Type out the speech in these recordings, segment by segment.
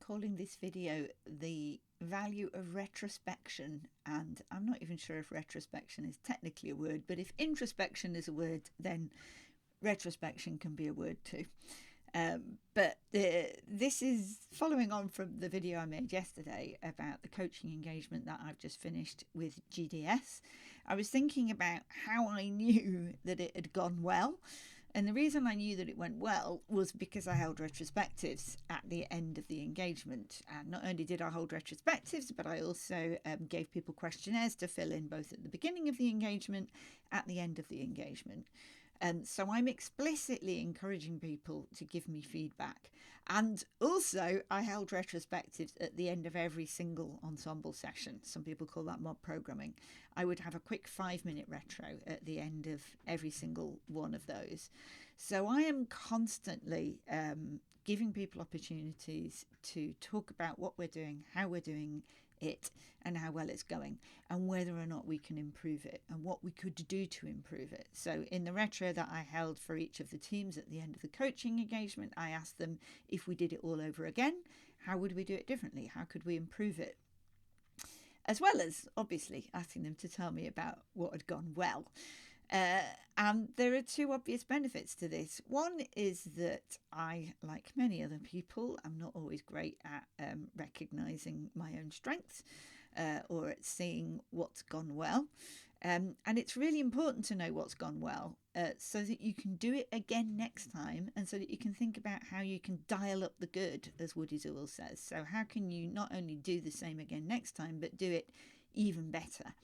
calling this video the value of retrospection, and I'm not even sure if retrospection is technically a word, but if introspection is a word, then retrospection can be a word too. This is following on from the video I made yesterday about the coaching engagement that I've just finished with GDS. I was thinking about how I knew that it had gone well. And the reason I knew that it went well was because I held retrospectives at the end of the engagement. And not only did I hold retrospectives, but I also gave people questionnaires to fill in both at the beginning of the engagement, at the end of the engagement. So I'm explicitly encouraging people to give me feedback. And also I held retrospectives at the end of every single ensemble session. Some people call that mob programming. I would have a quick 5-minute retro at the end of every single one of those. So I am constantly giving people opportunities to talk about what we're doing, how we're doing it, and how well it's going, and whether or not we can improve it and what we could do to improve it. So in the retro that I held for each of the teams at the end of the coaching engagement, I asked them, if we did it all over again, how would we do it differently? How could we improve it? As well as obviously asking them to tell me about what had gone well. And there are two obvious benefits to this. One is that I, like many other people, am not always great at recognising my own strengths or at seeing what's gone well. And it's really important to know what's gone well so that you can do it again next time, and so that you can think about how you can dial up the good, as Woody Zool says. So how can you not only do the same again next time, but do it even better?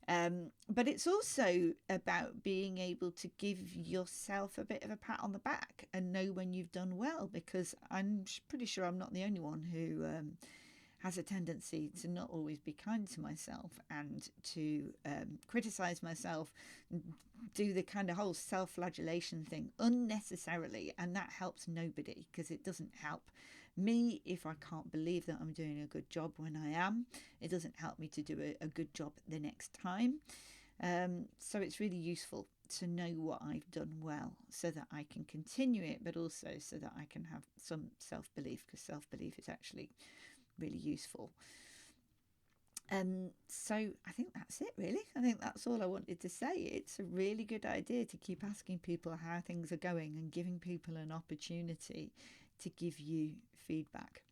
But it's also about being able to give yourself a bit of a pat on the back and know when you've done well, because I'm pretty sure I'm not the only one who has a tendency to not always be kind to myself and to criticise myself, do the kind of whole self-flagellation thing unnecessarily, and that helps nobody, because it doesn't help me if I can't believe that I'm doing a good job when I am. It doesn't help me to do a good job the next time. So it's really useful to know what I've done well so that I can continue it, but also so that I can have some self-belief, because self-belief is actually really useful. So I think that's it, really. I think that's all I wanted to say. It's a really good idea to keep asking people how things are going and giving people an opportunity to give you feedback.